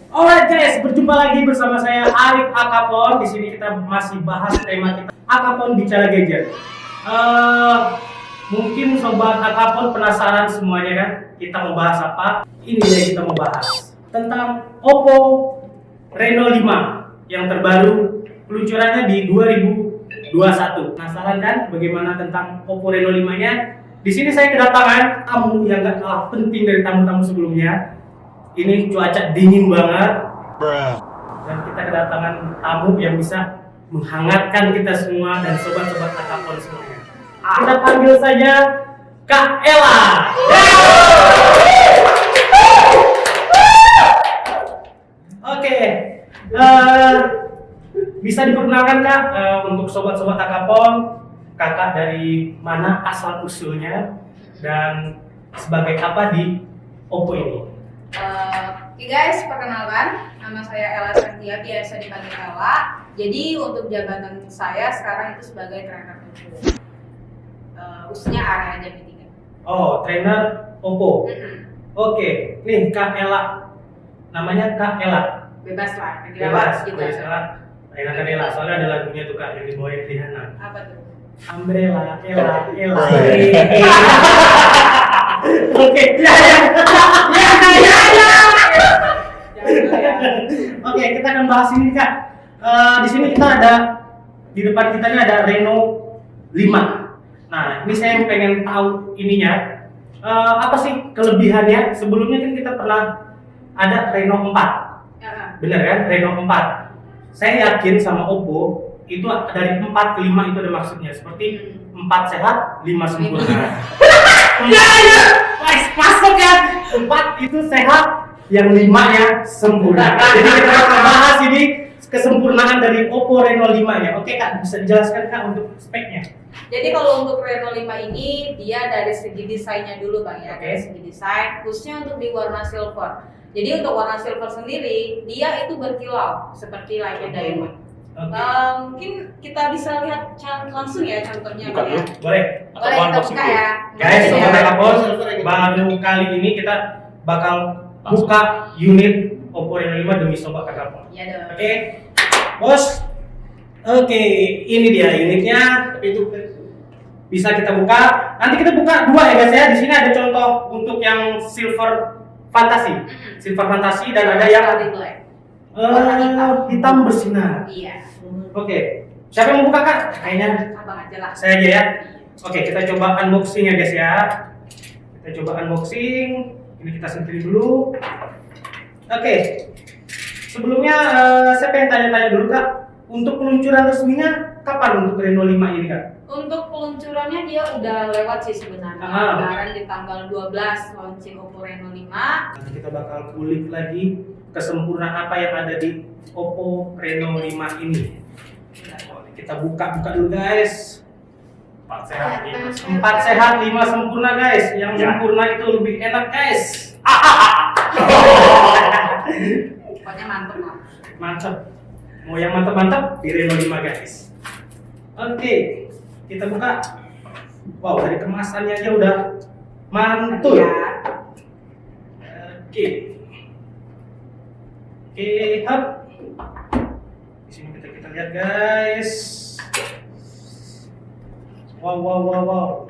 Alright guys, berjumpa lagi bersama saya Arif Akapon. Di sini kita masih bahas tema kita Akapon bicara gadget. Mungkin sobat Akapon penasaran semuanya kan? Kita mau bahas apa? Ini yang kita mau bahas tentang Oppo Reno 5 yang terbaru, peluncurannya di 2021. Penasaran kan bagaimana tentang Oppo Reno 5-nya? Di sini saya kedatangan tamu yang gak kalah penting dari tamu-tamu sebelumnya. Ini cuaca dingin banget, dan kita kedatangan tamu yang bisa menghangatkan kita semua dan sobat-sobat Akapon semuanya. Kita panggil saja Kak Ella. Oke, bisa diperkenalkan Kak untuk sobat-sobat Akapon, kakak dari mana asal usulnya dan sebagai apa di Oppo ini? Oke guys, perkenalkan, nama saya Ella Santia, biasa dipanggil Ella. Jadi untuk jabatan saya sekarang itu sebagai trainer Oppo. Usianya area jam 3. Oh, trainer Oppo. Oke, nih Kak Ella, namanya Kak Ella. Bebas lah, Bebas, juga. boleh salah. Enakan Ella, soalnya ada lagunya tuh Kak yang dibawain Rihanna. Apa tuh? Umbrella, Ella. Oke, ya. Oke, kita akan bahas ini Kak. Di sini kita ada di depan kita ini ada Reno 5. Nah, ini saya pengen tahu ininya. Apa sih kelebihannya? Sebelumnya kan kita pernah ada Reno 4. Bener kan? Reno 4. Saya yakin sama Oppo itu dari 4 ke 5 itu ada maksudnya. Seperti 4 sehat, 5 sempurna. Ya. Masuk ya. 4 itu sehat, yang 5-nya sempurna. Jadi kita akan bahas ini kesempurnaan dari Oppo Reno 5-nya. Oke Kak, bisa dijelaskan Kak untuk speknya? Jadi kalau untuk Reno 5 ini dia dari segi desainnya dulu Bang ya. Dari segi desain, khususnya untuk di warna silver. Jadi untuk warna silver sendiri dia itu berkilau seperti layaknya diamond. Mungkin kita bisa lihat langsung ya contohnya Bang ya. Boleh. Boleh kita buka ya. Guys, sobat Akapon, baru kali ini kita bakal buka unit Oppo Reno 5 demi sobat Akapon. Iya dong. Oke, bos. Oke, ini dia unitnya. Tapi itu bisa kita buka. Nanti kita buka dua ya guys ya. Di sini ada contoh untuk yang silver fantasi, silver fantasi dan ada yang hitam bersinar. Iya. Oke, siapa yang mau buka Kak? Kayaknya Abang aja lah. saya aja ya. Oke, kita coba unboxing ya guys ya. Kita coba unboxing. Ini kita sentiri dulu. Oke. Sebelumnya saya pengen tanya-tanya dulu Kak. Untuk peluncuran resminya kapan untuk Reno 5 ini Kak? Untuk peluncurannya dia udah lewat sih sebenarnya. Kemarin di tanggal 12 launching Oppo Reno 5. Nanti kita bakal kulik lagi kesempurnaan apa yang ada di Oppo Reno 5 ini. Kita buka dulu guys. 4 sehat, 5 sempurna guys. Yang sempurna itu lebih enak guys. Pokoknya mantep lah. Mantap. Mau yang mantap-mantap di Reno 5 guys. Oke, kita buka. Wow, dari kemasannya aja udah mantul. Oke, hap. Di sini kita lihat guys. Wow.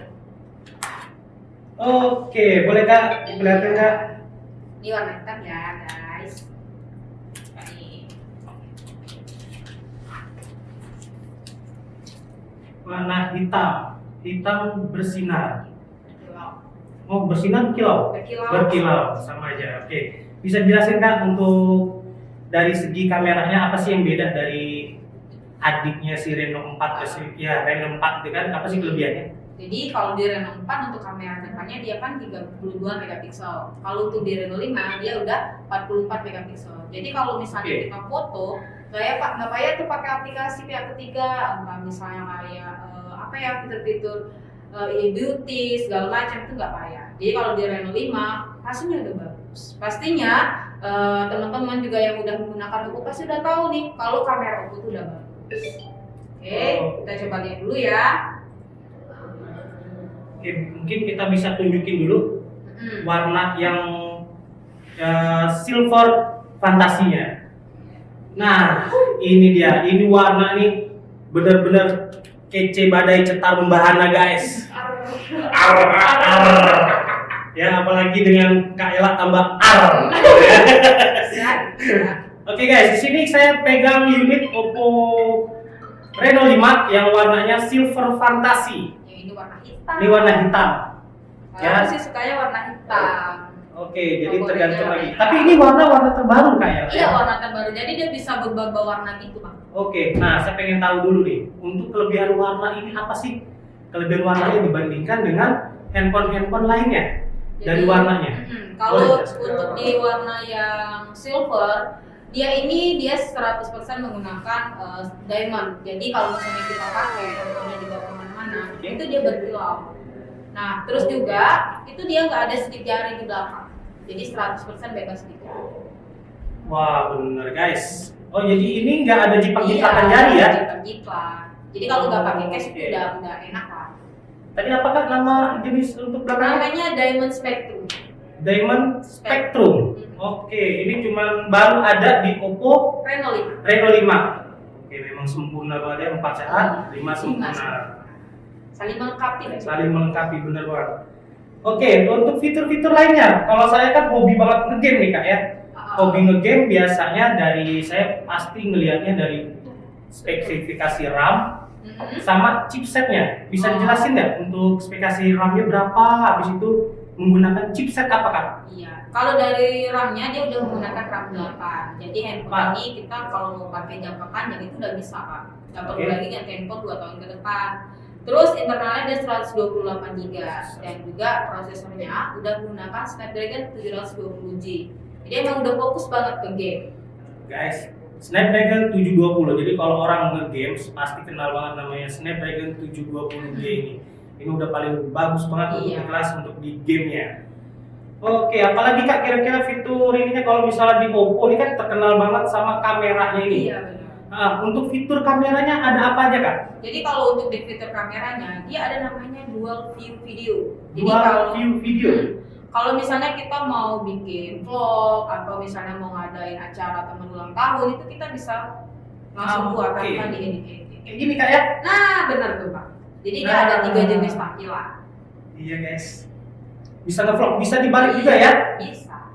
Oke, boleh Kak diperlihatkan Kak? Ini warna hitam ya guys. Nih. Warna hitam bersinar. Berkilau. Oh, bersinar berkilau sama aja. Oke, bisa dijelasin Kak untuk dari segi kameranya apa sih yang beda dari adiknya si Reno 4 ya Reno 4 itu kan, apa sih kelebihannya? Jadi kalau di Reno 4 untuk kamera depannya dia kan 32 megapiksel. Kalau untuk di Reno 5 dia udah 44 megapiksel. Jadi kalau misalnya kita foto, nggak payah tuh pakai aplikasi pihak ketiga, misalnya kayak apa ya fitur-fitur beauty segala macam itu nggak payah. Jadi kalau di Reno 5 hasilnya udah bagus. Pastinya teman-teman juga yang udah menggunakan Oppo pasti udah tahu nih kalau kamera Oppo itu udah bagus. Oke, kita coba lihat dulu ya. Oke, mungkin kita bisa tunjukin dulu warna yang silver fantasinya. Nah, ini dia. Ini warna nih bener-bener kece badai cetar membahana guys. Ya, apalagi dengan Kak Ella tambah ar. Oke guys, di sini saya pegang unit Oppo Reno 5 yang warnanya silver fantasy. Ini warna hitam. Ini warna hitam. Aku sih sukanya warna hitam. Oke, jadi tergantung lagi. Tapi ini warna terbaru Kak Ella. Iya, warna terbaru. Jadi dia bisa berubah warna gitu, Bang. Oke, nah saya pengen tahu dulu nih, untuk kelebihan warna ini apa sih? Kelebihan warnanya dibandingkan dengan handphone lainnya dari warnanya. Kalau untuk di warna yang silver, dia 100% menggunakan diamond. Jadi kalau misalnya kita pakai handphonenya dibawa kemana-mana, itu dia berkilau. Nah, terus juga itu dia nggak ada sidik jari di belakang. Jadi 100% bebas sidik jari. Wah, bener guys. Oh, jadi ini nggak ada jiplak-jiplakan jari ya? Jiplak-jiplak. Jadi kalau nggak pakai case itu udah enak lah. Tadi apakah nama jenis untuk belakangnya? Namanya Diamond Spectrum. Diamond Spectrum. Oke, ini cuma baru ada di Oppo Reno 5. Reno 5. Oke, memang sempurna banget ya, 4 sehat, 5 sempurna. Saling melengkapi. Saling melengkapi, bener banget. Oke, untuk fitur-fitur lainnya, kalau saya kan hobi banget ngegame nih Kak ya. Hobi ngegame biasanya dari saya pasti ngelihatnya dari spesifikasi RAM sama chipsetnya. Bisa dijelasin nggak untuk spesifikasi RAM-nya berapa? Habis itu menggunakan chipset apa Kak? Iya, kalau dari RAM-nya dia udah menggunakan RAM 8. Jadi handphone ini kita kalau mau pakai jangka panjang itu udah bisa Pak. Nggak perlu lagi ganti handphone 2 tahun ke depan. Terus internalnya dia 128 GB dan juga prosesornya udah menggunakan Snapdragon 720G. Jadi emang udah fokus banget ke game. Guys, Snapdragon 720. Jadi kalau orang nge-games pasti kenal banget namanya Snapdragon 720G ini. Ini udah paling bagus banget untuk kelas untuk di gamenya. Oke, apalagi Kak kira-kira fitur ininya kalau misalnya di Oppo ini kan terkenal banget sama kameranya ini. Iya benar. Nah, untuk fitur kameranya ada apa aja Kak? Jadi kalau untuk di fitur kameranya dia ada namanya dual view video. Jadi dual view video. Kalau misalnya kita mau bikin vlog atau misalnya mau ngadain acara teman ulang tahun itu kita bisa langsung buat tanpa diedit. Kayak gini Kak ya? Nah benar tuh Pak. Jadi dia ada 3 jenis tampilan. Iya guys. Bisa nge-vlog, bisa dibalik juga ya? Bisa.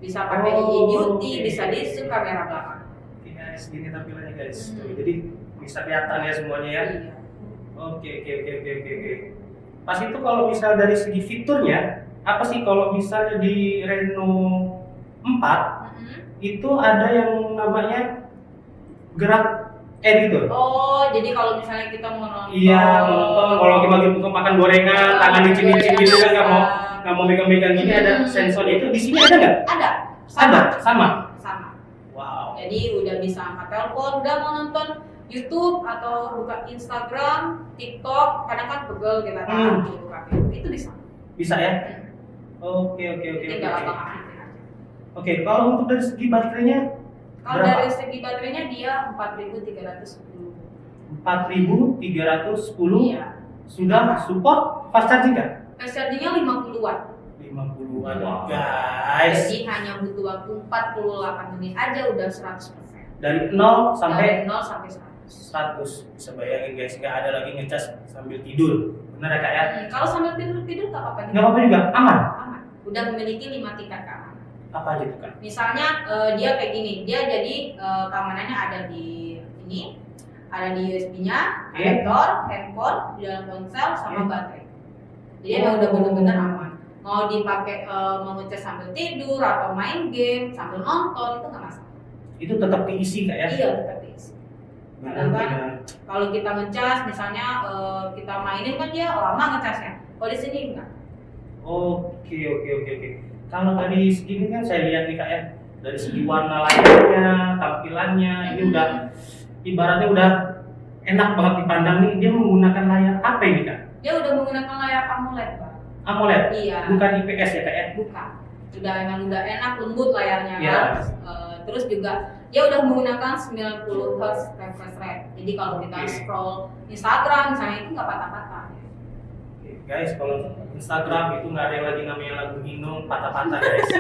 Bisa pakai beauty, bisa di zoom kamera belakang. Oke guys, gini tampilannya guys. Jadi bisa kelihatan ya semuanya ya. Iya. Oke. Pas itu kalau misal dari segi fiturnya, apa sih kalau misalnya di Reno 4 itu ada yang namanya gerak editor. Oh, jadi kalau misalnya kita mau nonton. Iya, mau nonton. Kalau kita lagi makan gorengan, tangan dicin-cin gitu kan nggak mau megang-megang gini ada sensor itu. Di sini ada nggak? Ada. Sama. Wow. Jadi udah bisa angkat telepon, udah mau nonton YouTube atau buka Instagram, TikTok, kadang kan pegel kita kan buka itu bisa. Bisa ya? Oke. Tinggal abang-abang. Oke, kalau untuk dari segi baterainya? Kalau dari segi baterainya dia 4310. 4310? Iya. Sudah support fast charging nggak? Fast chargingnya 50 watt. 50 watt, guys. Jadi hanya butuh waktu 48 menit aja udah 100%. Dari 0 sampai 0 sampai 100. 100. Bisa bayangin guys, nggak ada lagi ngecas sambil tidur. Benar ya Kak ya? Kalau sambil tidur nggak apa-apa. Nggak apa-apa juga, aman. Udah memiliki 5 tingkat keamanan. Apa aja tuh Kak? Misalnya dia kayak gini, dia jadi keamanannya ada di ini, ada di USB-nya, adaptor, handphone, di dalam ponsel sama baterai. Jadi emang udah benar-benar aman. Mau dipakai mau ngecas sambil tidur atau main game sambil nonton itu nggak masalah. Itu tetap diisi Kak ya? Iya tetap diisi. Kan kalau kita ngecas misalnya kita mainin kan dia lama ngecasnya. Kalau di sini enggak. Oke. Kalau dari segini kan saya lihat nih Kak ya, dari segi warna layarnya, tampilannya, ini udah ibaratnya udah enak banget dipandang nih. Dia menggunakan layar apa ini Kak? Dia udah menggunakan layar AMOLED Pak. AMOLED? Iya. Bukan IPS ya Kak ya? Bukan. Emang udah enak lembut layarnya ya. Kan. Terus juga dia udah menggunakan 90 Hz refresh rate. Jadi kalau kita scroll Instagram misalnya itu nggak patah-patah. guys, kalau Instagram itu nggak ada yang lagi namanya lagu Inung patah-patah guys.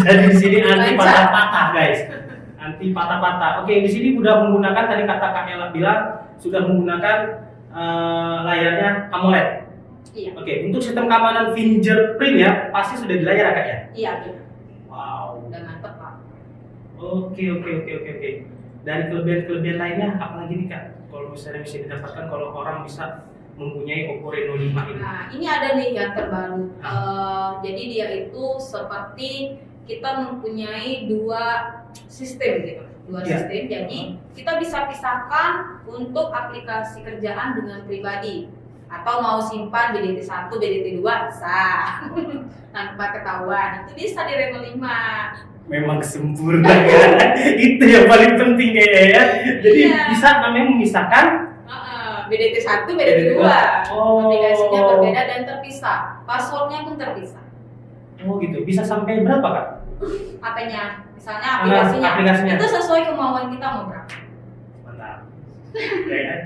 Jadi di sini anti patah-patah guys, anti patah-patah. Oke, di sini udah menggunakan tadi kata Kak Ella bilang sudah menggunakan layarnya AMOLED. Iya. Oke, untuk sistem keamanan fingerprint ya pasti sudah di layar ya Kak ya. Iya, iya. Wow. Udah mantep Pak. Oke. Dari kelebihan lainnya apalagi nih Kak? Kalau misalnya bisa didapatkan kalau orang bisa mempunyai Oppo Reno 5 ini. Nah, ini ada nih yang terbaru. Jadi dia itu seperti kita mempunyai dua sistem gitu. Dua Iya. sistem. Jadi kita bisa pisahkan untuk aplikasi kerjaan dengan pribadi. Atau mau simpan BDT 1, BDT 2 bisa. Tanpa ketahuan. Itu bisa di Reno 5. Memang sempurna kan? Itu yang paling penting kayaknya ya. Jadi Iya. bisa namanya memisahkan BDT 1, BDT 2. Oh. Aplikasinya berbeda dan terpisah. Passwordnya pun terpisah. Oh gitu. Bisa sampai berapa Kak? Apanya? Misalnya aplikasinya. aplikasinya. Itu sesuai kemauan kita mau berapa. Mantap. Ya kan?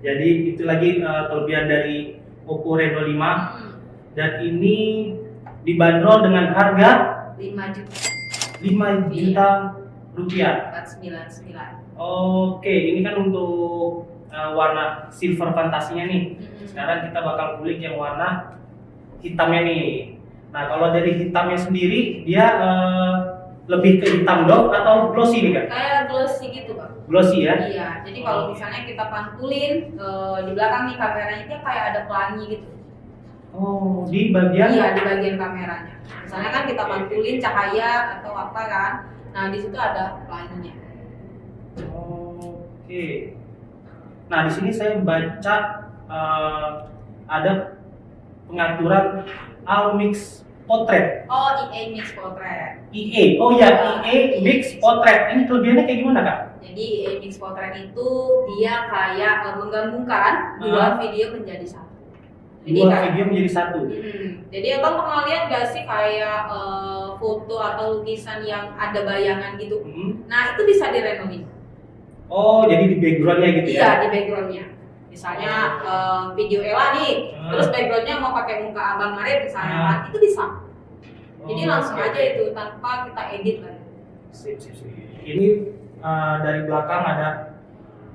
Jadi itu lagi kelebihan dari Oppo Reno 5 dan ini dibanderol dengan harga 5 juta 5 juta rupiah. 499. Oke, ini kan untuk warna silver fantasinya nih. Sekarang kita bakal kulik yang warna hitamnya nih. Nah, kalau dari hitamnya sendiri dia lebih ke hitam dong atau glossy nih Kak? Kayak glossy gitu Pak. Glossy ya? Iya, jadi kalau misalnya kita pantulin di belakang nih kameranya dia kayak ada pelangi gitu. Oh, di bagian? Iya, di bagian kameranya. Misalnya kan kita pantulin cahaya atau apa kan. Nah, di situ ada pelanginya. Oke. Nah, di sini saya baca ada pengaturan Almix Portrait. Oh, EA Mix Portrait. EA. Oh ya, EA Mix Portrait. Ini kelebihannya kayak gimana, Kak? Jadi EA Mix Portrait itu dia kayak menggabungkan dua video menjadi satu. Jadi Dua kayak- video menjadi satu. Jadi abang pernah lihat gak sih kayak foto atau lukisan yang ada bayangan gitu? Nah itu bisa di Reno 5. Oh, jadi di backgroundnya gitu Iya ya? di backgroundnya. Misalnya video Ella nih, terus backgroundnya mau pakai muka abang Maret misalnya, kan, itu bisa. Jadi langsung aja itu tanpa kita edit lagi. Sip. Ini dari belakang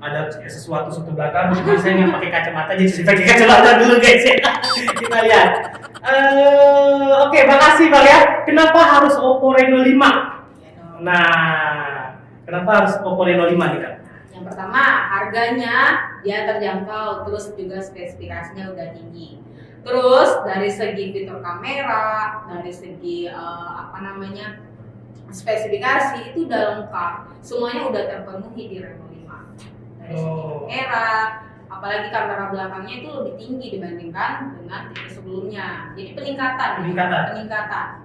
ada sesuatu belakang. Cuma saya nggak pakai kacamata, jadi saya pakai kacamata dulu guys. Kita lihat. Oke, makasih Bang ya. Kenapa harus Oppo Reno 5? Nah, kenapa harus Oppo Reno 5 nih Kak? Yang pertama harganya dia terjangkau, terus juga spesifikasinya udah tinggi. Terus dari segi fitur kamera, dari segi spesifikasi itu udah lengkap. Semuanya udah terpenuhi di Reno 5. Dari segi kamera, apalagi kamera belakangnya itu lebih tinggi dibandingkan dengan tipe sebelumnya. Jadi peningkatan.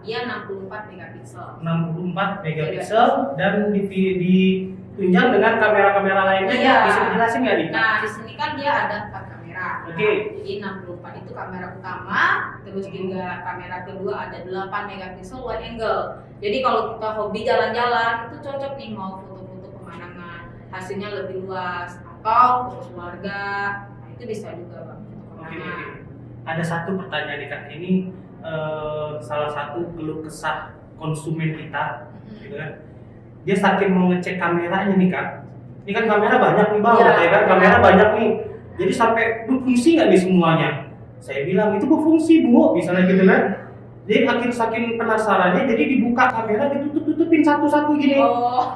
Dia 64 megapiksel. 64 megapiksel dan ditunjang dengan kamera-kamera lainnya. Iya. Bisa dijelasin nggak nih? Nah, di sini kan dia ada 4 kamera. Oke. Jadi 64 itu kamera utama, terus juga kamera kedua ada 8 megapiksel wide angle. Jadi kalau kita hobi jalan-jalan itu cocok nih mau foto-foto pemandangan, hasilnya lebih luas atau foto keluarga. Nah, itu bisa juga Bang. Oke. Ada satu pertanyaan nih Kak. Ini salah satu keluh kesah konsumen kita, gitu kan? Dia saking mau ngecek kameranya nih Kak. Ini kan kamera banyak nih Bang, Iya. katanya kan kamera banyak nih. Jadi sampai berfungsi nggak nih semuanya? Saya bilang itu berfungsi Bu, misalnya gitu kan. Jadi saking penasarannya, jadi dibuka kamera, ditutup-tutupin satu-satu gini,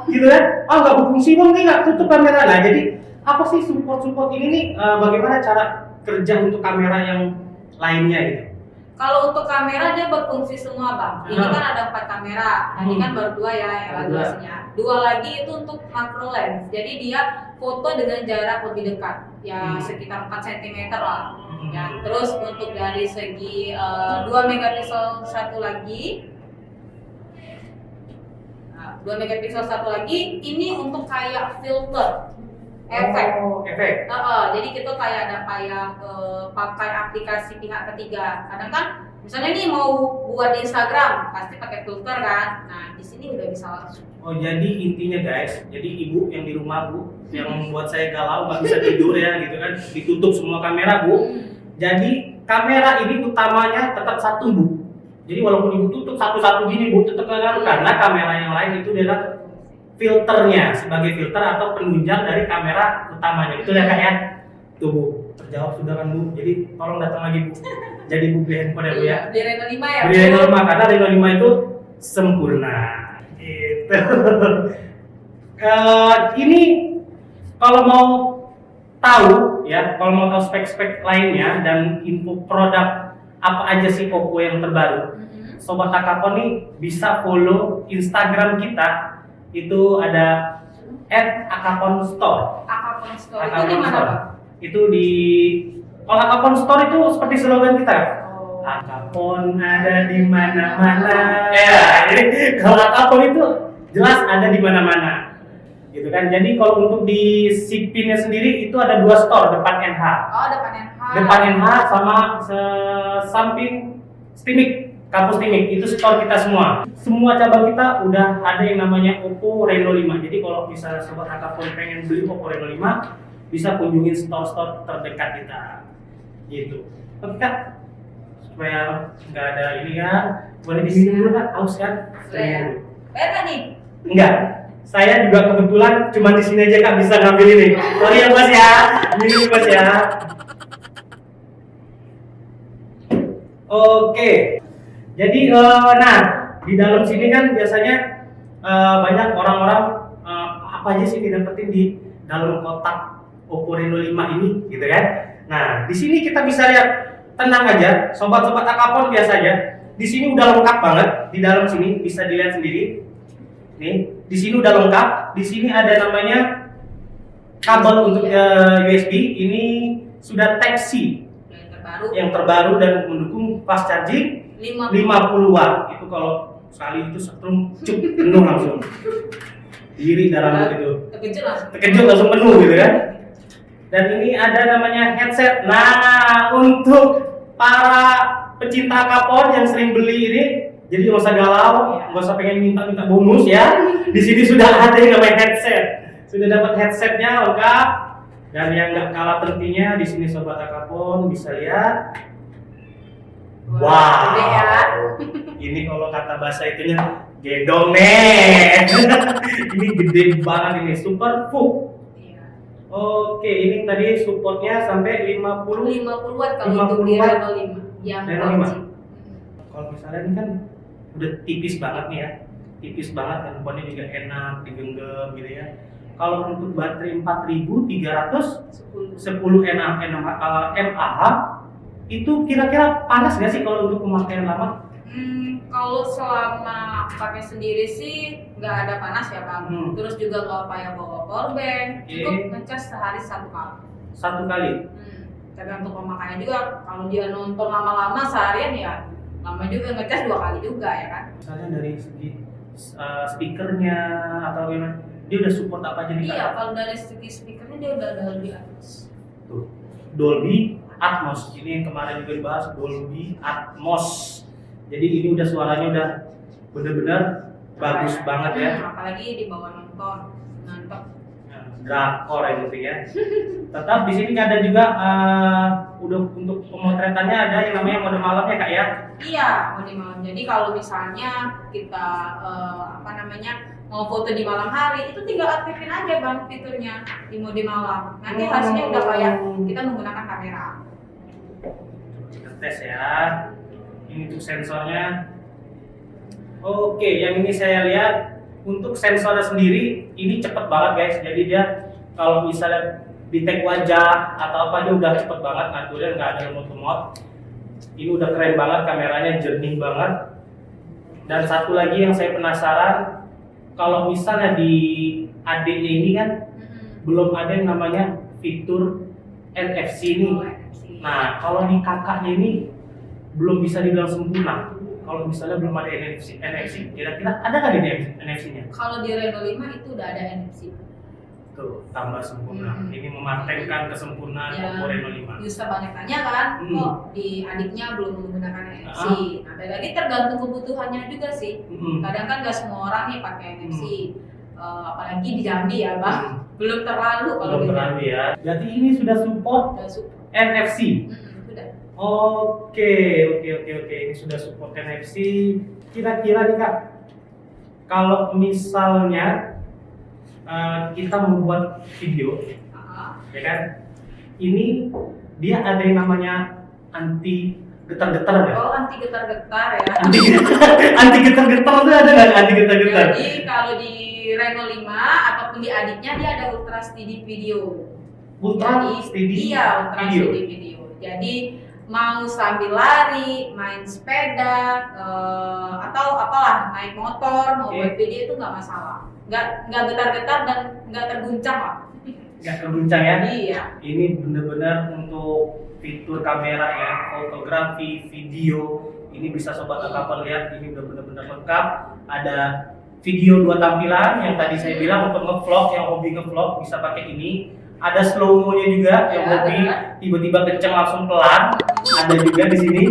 gitu kan? Nggak berfungsi Bang, ini nggak tutup kamera lah. Jadi apa sih support ini nih? Bagaimana cara kerja untuk kamera yang lainnya gitu? Kalau untuk kamera dia berfungsi semua Bang. Ini kan ada 4 kamera. Tadi kan baru 2 ya evaluasinya. 2 lagi itu untuk macro lens. Jadi dia foto dengan jarak lebih dekat. Ya sekitar 4 cm lah. Ya, terus untuk dari segi 2 megapiksel satu lagi. Nah, 2 megapiksel satu lagi ini untuk kayak filter. Efek. Efek. Jadi kita kayak ada pakai aplikasi pihak ketiga. Kadang kan misalnya nih mau buat di Instagram pasti pakai filter kan. Nah di sini udah bisa langsung. Oh jadi intinya guys, jadi ibu yang di rumah Bu, yang membuat saya galau nggak bisa tidur ya gitu kan, ditutup semua kamera Bu. Jadi kamera ini utamanya tetap satu Bu. Jadi walaupun Ibu tutup satu-satu gini Bu, tetap ngaruh karena kamera yang lain itu adalah filternya sebagai filter atau penunjang dari kamera utamanya. Itu ya Kak ya. Tuh Bu, terjawab sudah kan Bu. Jadi tolong datang lagi Bu. Jadi Bu beli handphone ya Bu ya. Beli Reno 5 ya. Beli Reno 5 karena Reno 5 itu sempurna. Gitu. Ini kalau mau tahu ya, kalau mau tahu spek-spek lainnya dan info produk apa aja sih Oppo yang terbaru, Sobat Akapon nih bisa follow Instagram kita, itu ada @akapon_store. Akapon Store itu Akapon di mana Store. Pak? Itu di kalau Akapon Store itu seperti slogan kita. Oh. Akapon ada di mana-mana. Ya, jadi kalau Akapon itu jelas ada di mana-mana. Gitu kan. Jadi kalau untuk di Sipinnya sendiri itu ada 2 store, depan NH. Oh, depan NH. Depan NH sama samping Stimik, kampus Stimik, itu store kita semua. Semua cabang kita udah ada yang namanya Oppo Reno 5. Jadi kalau misalnya Sobat Akapon pengen beli Oppo Reno 5, bisa kunjungin store-store terdekat kita. Gitu. Oke Kak, supaya nggak ada ini kan, boleh diminum dulu Kak, haus kan? Boleh. Bayar nggak nih? Enggak. Saya juga kebetulan cuma di sini aja Kak bisa ngambil ini. Sorry ya Mas ya. Ini Mas ya. Oke. Jadi nah, di dalam sini kan biasanya banyak orang-orang apa aja sih didapetin di dalam kotak Oppo Reno 5 ini gitu kan. Nah, di sini kita bisa lihat, tenang aja, sobat-sobat Akapon biasa aja. Di sini udah lengkap banget, di dalam sini bisa dilihat sendiri. Nih, di sini udah lengkap. Di sini ada namanya kabel untuk USB. Ini sudah Type C yang terbaru dan mendukung fast charging 50 watt. Itu kalau sekali itu setrum cuk penuh langsung. Diri dalam itu. Terkejut langsung penuh gitu kan. Dan ini ada namanya headset. Nah, untuk para pecinta Akapon yang sering beli ini, jadi nggak usah galau, nggak usah pengen minta bonus ya. Di sini sudah ada yang namanya headset, sudah dapat headsetnya lengkap. Dan yang nggak kalah pentingnya di sini Sobat Akapon bisa lihat. Wow. Ini kalau kata bahasa itunya gendong nih. Ini gede banget ini, super full. Oke, ini tadi supportnya sampai 50 watt kalau untuk di Reno 5 yang Reno 5. Kalau misalnya ini kan udah tipis banget nih ya, tipis banget, handphonenya juga enak digenggam gitu ya. Kalau untuk baterai 4310 mAh itu kira-kira panas nggak sih kalau untuk pemakaian lama? Kalau selama pakai sendiri sih nggak ada panas ya Bang. Terus juga nggak payah bawa powerbank, cukup ngecas sehari 1 kali. 1 kali. Tergantung pemakaian juga. Kalau dia nonton lama-lama seharian ya lama juga, ngecas 2 kali juga ya kan. Misalnya dari segi speakernya atau gimana, dia udah support apa aja nih Kak? Iya, kalau dari segi speakernya dia udah ada Dolby Atmos. Tuh, Dolby Atmos. Ini yang kemarin juga dibahas, Dolby Atmos. Jadi ini udah suaranya udah bener-bener bagus banget ya. Apalagi dibawa nonton, mantap. Drakor ya penting ya. Tetap di sini ada juga udah untuk pemotretannya ada yang namanya mode malam ya Kak ya. Iya, mode malam. Jadi kalau misalnya kita mau foto di malam hari, itu tinggal aktifin aja Bang fiturnya di mode malam. Nanti hasilnya udah kayak kita menggunakan kamera. Kita tes ya. Ini tuh sensornya. Oke, yang ini saya lihat untuk sensornya sendiri ini cepet banget guys. Jadi dia kalau misalnya detect wajah atau apa dia udah cepet banget ngaturnya, nggak ada remote. Ini udah keren banget, kameranya jernih banget. Dan satu lagi yang saya penasaran, kalau misalnya di adiknya ini kan belum ada yang namanya fitur NFC ini. Nah, kalau di kakaknya ini belum bisa dibilang sempurna. Kalau misalnya belum ada NFC, kira-kira ada nggak di NFC-nya? Kalau di Reno 5 itu udah ada NFC. Tuh, tambah sempurna. Ini mematenkan kesempurnaan Oppo Reno 5. User banyak tanya kan, kok di adiknya belum menggunakan NFC. Nah, lagi tergantung kebutuhannya juga sih. Kadang kan nggak semua orang nih pakai NFC. Apalagi di Jambi ya Bang. Belum terlalu kalau belum terlalu ya. Jadi ini sudah support NFC. Sudah. Oke, oke. Ini sudah support NFC. Kira-kira nih Kak, kalau misalnya kita membuat video, ya kan? Ini dia ada yang namanya anti getar-getar ya? Oh, anti getar-getar ya. Anti getar-getar tuh ada nggak anti getar-getar? Jadi kalau di Reno 5 ataupun di adiknya dia ada Ultra Steady Video. Ultra Steady Iya, Ultra Video. Steady Video. Jadi mau sambil lari, main sepeda, atau apalah, naik motor, mau buat video itu nggak masalah. Nggak getar-getar dan nggak terguncang lah. Nggak terguncang ya? Iya. Ini benar-benar untuk fitur kamera ya, fotografi, video. Ini bisa sobat akapon lihat, ini udah benar-benar lengkap. Ada video 2 tampilan yang tadi saya bilang untuk ngevlog, yang hobi ngevlog bisa pakai ini. Ada slow mo-nya juga yang Ya, hobi benar. tiba-tiba kenceng langsung pelan. Ada juga di sini.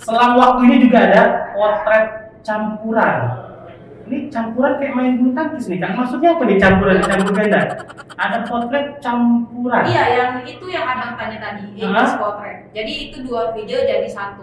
Selang waktunya juga ada potret campuran. Ini campuran kayak main bulu tangkis nih Kak. Maksudnya apa nih campuran campur ganda? Ada potret campuran. Iya, yang itu yang abang tanya tadi, English Portrait. Jadi itu 2 video jadi 1.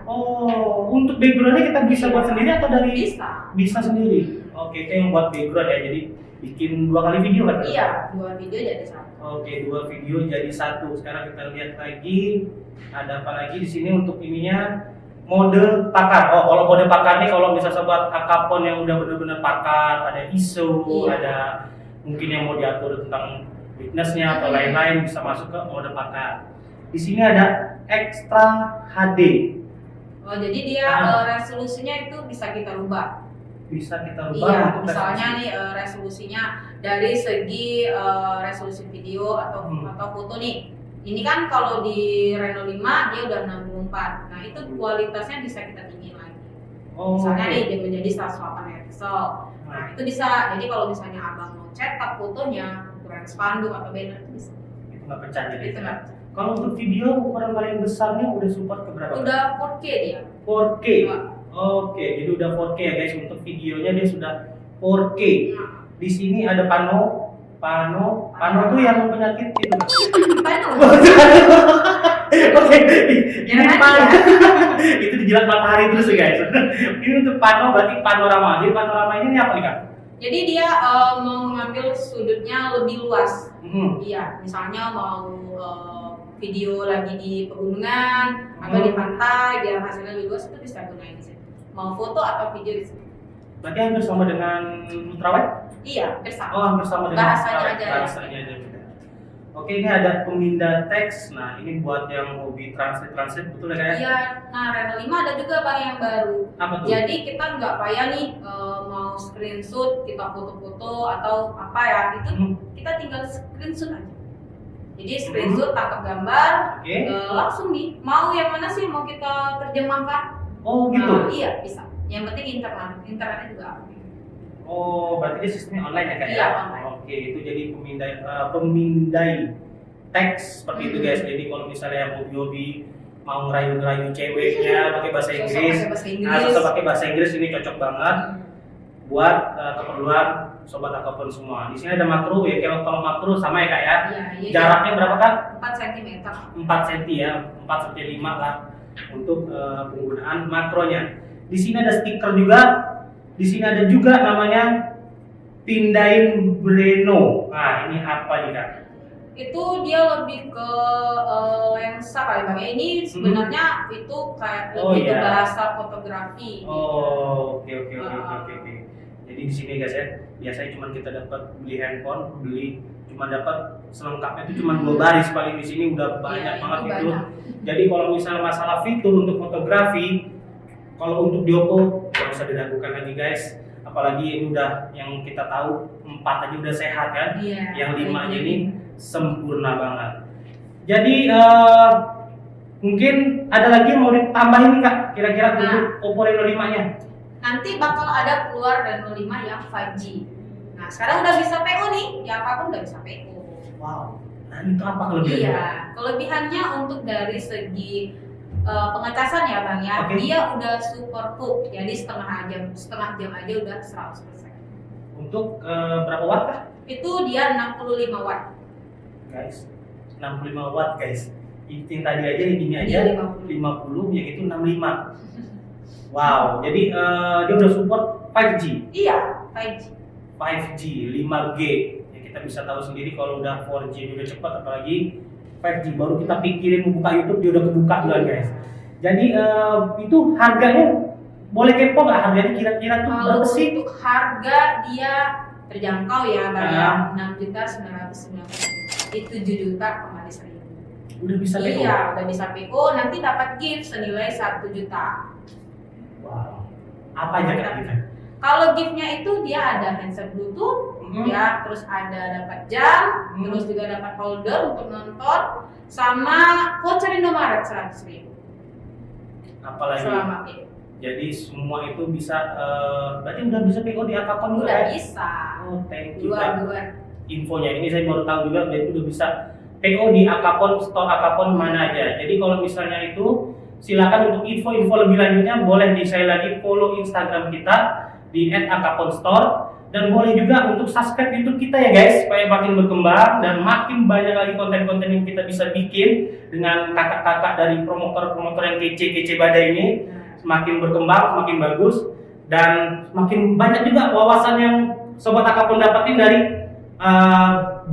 Oh, untuk backgroundnya kita bisa buat sendiri atau dari? Bisa. Bisa sendiri. Oke, itu yang buat background ya. Jadi bikin 2 kali video kan? Iya, 2 video jadi 1. Oke, 2 video jadi 1. Sekarang kita lihat lagi. Ada apa lagi di sini untuk ininya? Mode pakar. Oh, kalau mode pakar nih, kalau bisa sobat akapon yang udah benar-benar pakar, ada ISO, Iya. ada mungkin yang mau diatur tentang brightness-nya atau lain-lain bisa masuk ke mode pakar. Di sini ada extra HD. Oh, jadi dia resolusinya itu bisa kita rubah. Bisa kita rubah. Iya, untuk misalnya resolusi. nih resolusinya dari segi resolusi video atau foto nih. Ini kan kalau di Reno 5 dia udah 64. Nah, itu kualitasnya bisa kita tinggiin lagi. Oh, Misalnya oke. nih dia menjadi 108 megapiksel. Nah, itu bisa. Jadi kalau misalnya abang mau cetak fotonya, ukuran spanduk atau banner itu bisa. Itu nggak pecah jadi. Itu nggak. Kalau untuk video ukuran paling besarnya udah support ke berapa? Udah 4K dia. 4K. Wah. Oke, jadi udah 4K ya guys. Untuk videonya dia sudah 4K. Nah, Di sini ada pano tuh yang penyakit itu. Pano. Oke, ini Jangan pano. aja. Itu dijilat matahari terus ya guys. Ini untuk pano berarti panorama. Jadi panorama ini apa nih Kak? Jadi dia mau mengambil sudutnya lebih luas. Hmm. Iya, misalnya mau video lagi di pegunungan atau di pantai biar hasilnya lebih luas itu bisa gunain di situ. Mau foto atau video di situ. Berarti hampir sama dengan ultrawide? Iya, bersama. Oh, hampir sama dengan Bahasanya ultrawide. aja ya. Bahasanya aja beda. Oke, ini ada pemindah teks. Nah, ini buat yang hobi translate betul ya Kak? Iya, nah Reno 5 ada juga bang yang baru. Apa tuh? Jadi kita nggak payah nih mau screenshot, kita foto-foto atau apa ya, itu kita tinggal screenshot aja. Jadi screenshot, tangkap gambar, Oke. langsung nih, mau yang mana sih mau kita terjemahkan? Oh, gitu. Nah, iya bisa. Yang penting internetnya juga aktif. Oh, berarti dia sistemnya online ya Kak? Iya, online. Oke, itu jadi pemindai teks seperti itu guys. Jadi kalau misalnya yang hobi-hobi mau ngerayu-ngerayu ceweknya pakai bahasa Inggris, sosok pakai bahasa Inggris ini cocok banget buat keperluan sobat akapon semua. Di sini ada makro ya, kalau makro sama ya Kak ya. Iya, Jaraknya berapa Kak? 4 cm. 4 cm ya, 4 sampai 5 lah untuk penggunaan makronya. Di sini ada stiker juga. Di sini ada juga namanya pindahin Breno. Nah, ini apa nih Kak? Itu dia lebih ke lensa kali bang. Ini sebenarnya itu kayak lebih ke bahasa fotografi. Oh, oke. Jadi di sini guys ya, biasanya cuma kita dapat beli handphone, cuma dapat selengkapnya itu cuma 2 baris paling. Di sini udah banyak banget fitur. Jadi kalau misalnya masalah fitur untuk fotografi, kalau untuk di Oppo nggak usah diragukan lagi guys. Apalagi ini udah yang kita tahu 4 aja udah sehat kan. Iya, yang 5-nya ini sempurna banget. Jadi mungkin ada lagi yang mau ditambahin nih Kak, kira-kira untuk Oppo Reno 5-nya. Nanti bakal ada keluar Reno 5 yang 5G. Nah sekarang udah bisa PO nih, ya apapun udah bisa PO. Wow, nah itu apa kelebihannya? Iya, kelebihannya untuk dari segi pengecasan ya bang ya, dia udah super full, jadi setengah jam aja udah 100%. Untuk berapa watt Kak? Itu dia 65 watt. Guys, 65 watt guys. Yang tadi aja ini aja Iya, 50 yang itu 65. Wow, jadi dia udah support 5G. Iya, 5G. 5G, 5G. Ya, kita bisa tahu sendiri kalau udah 4G udah cepat, apalagi 5G baru kita pikirin membuka YouTube dia udah kebuka duluan guys. Jadi itu harganya boleh kepo nggak harganya kira-kira tuh Kalau berapa sih? untuk harga dia terjangkau ya, kayak 6.999.000 itu 7 juta kemarin 1.000. Udah bisa PO? Iya, udah bisa PO, nanti dapat gift senilai 1 juta. Wow. Apa aja kak kita? Kalau giftnya itu dia ada handset Bluetooth, ya, terus ada dapat jam, terus juga dapat holder untuk nonton, sama voucher Indomaret 100.000 Apalagi? selama PO. Jadi semua itu bisa, berarti udah bisa PO di Akapon juga Udah ya? bisa. Oh, thank you kak. Dua. Infonya ini saya baru tahu juga, jadi udah bisa PO di Akapon, store Akapon mana aja. Jadi kalau misalnya itu silakan untuk info-info lebih lanjutnya boleh saya lagi follow Instagram kita di @akaponstore dan boleh juga untuk subscribe YouTube kita ya guys supaya makin berkembang dan makin banyak lagi konten-konten yang kita bisa bikin dengan kakak-kakak dari promotor-promotor yang kece-kece badai ini. Semakin berkembang, semakin bagus dan semakin banyak juga wawasan yang Sobat Akapon dapatin dari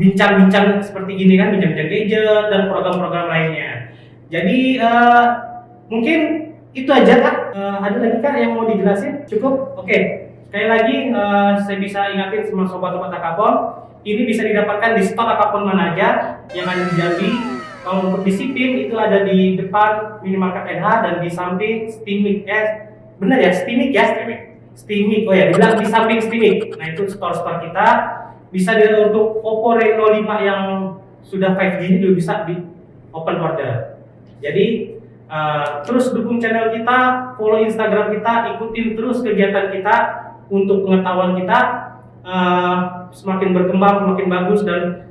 bincang-bincang seperti ini kan, bincang-bincang gadget dan program-program lainnya. Jadi mungkin itu aja kak. Ada lagi kak yang mau dijelasin? Cukup? Oke. Sekali lagi saya bisa ingatin semua sobat-sobat Akapon, ini bisa didapatkan di store Akapon mana aja yang ada di Jambi. Kalau untuk di Sipin itu ada di depan minimarket NH dan di samping Steamik. Benar ya Steamik ya? Steamik. Oh ya, dibilang di samping Steamik. Nah itu store-store kita. Bisa untuk Oppo Reno 5 yang sudah 5G ini juga bisa di open order. Jadi terus dukung channel kita, follow Instagram kita, ikutin terus kegiatan kita untuk pengetahuan kita semakin berkembang, semakin bagus dan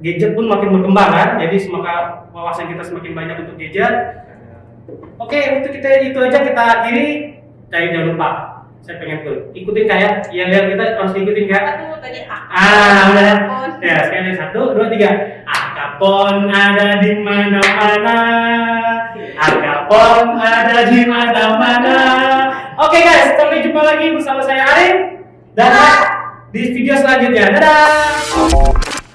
gadget pun makin berkembang kan. Jadi semoga wawasan kita semakin banyak untuk gadget. Oke, untuk kita itu aja kita akhiri. Jangan lupa, saya pengen ikutin kayak yang lihat kita harus diikutin kan. Aduh, tadi Udah. Ya, sekali 1, 2, 3. Akapon ada di mana-mana. Akapon ada di mana-mana. Oke guys, sampai jumpa lagi bersama saya Arif dan di video selanjutnya. Dadah.